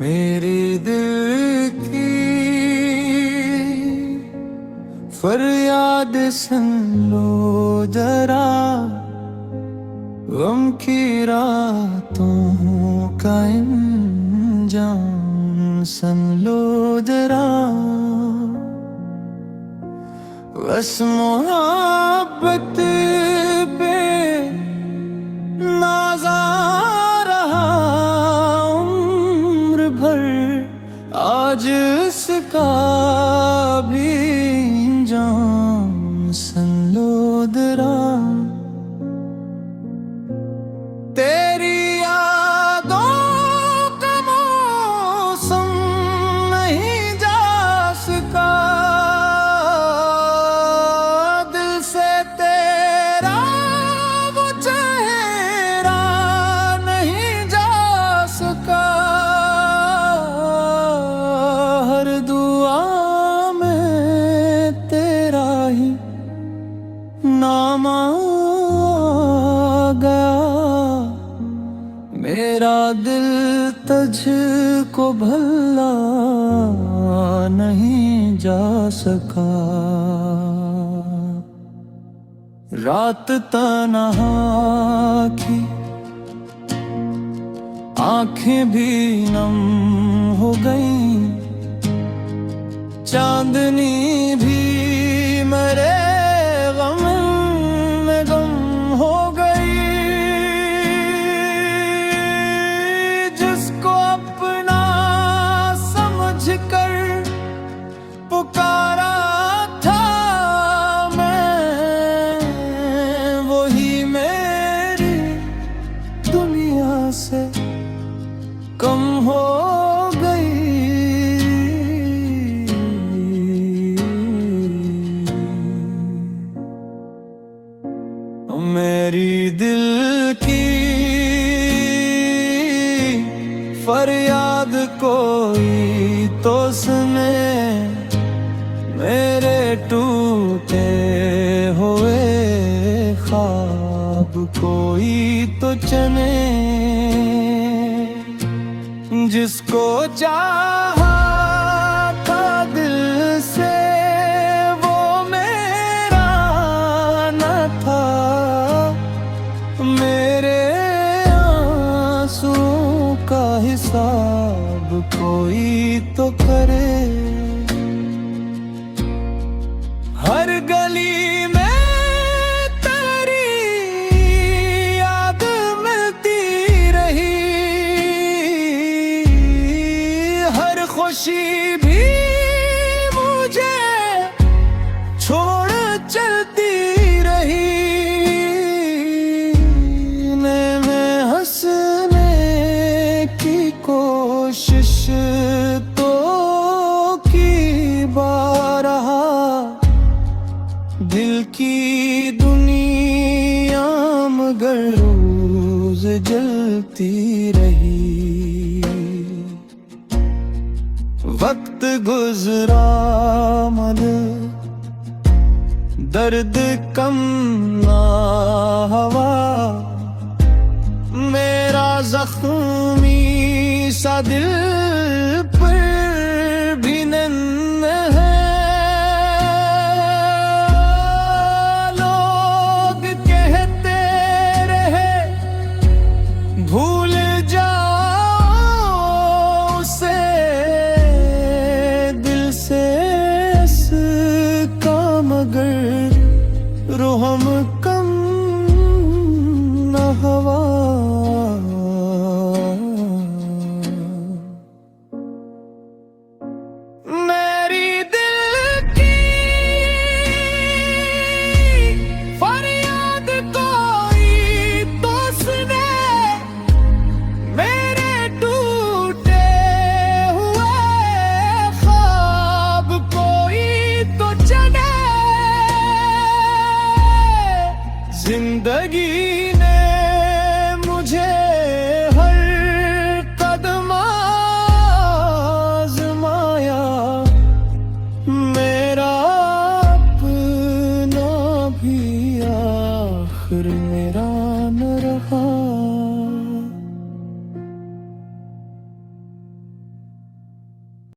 मेरे दिल की फरियाद सुन लो जरा, गम की रातों का इंजाम सुन लो जरा। बस मोहब्बत पे नाज़ा रहा उम्र भर, आज इसका भी इंजाम सुन लो जरा। तेरी यादों का मौसम नहीं जा सका, दिल से तेरा वो चेहरा नहीं जा सका। हर दुआ में तेरा ही नाम आ गया, मेरा दिल तुझको भुला नहीं जा सका। रात तन्हा की आंखें भी नम हो गई, चांदनी भी मेरे गम में गम हो गई। जिसको अपना समझ कर पुकारा था मैं, वही मेरी दुनिया से कम हो गई। मेरी दिल की फरियाद कोई तो सुने, मेरे टूटे हुए ख्वाब कोई तो चने। जिसको चाहा था दिल से वो मेरा न था, मेरे आंसुओं का हिसाब कोई तो करे। हर गली में तेरी याद मिलती रही, हर खुशी भी मुझे छोड़ चलती रही। मैं हंसने की कोशिश तो की बारहा, दिल की दुनिया मगर रोज जलती रही। वक्त गुजरा मगर दर्द कम ना हवा, मेरा जख्मी सा दिल पर भी नन्हा है। लोग कहते रहे भूल जाओ उसे, दिल से इसका मगर रोहम कम न हवा। मेरी दिल की फरियाद कोई तो सुने, मेरे टूटे हुए ख्वाब कोई तो चने। जिंदगी ने मुझे हर कदम आज़माया, मेरा अपना भी आखिर मेरा न रहा।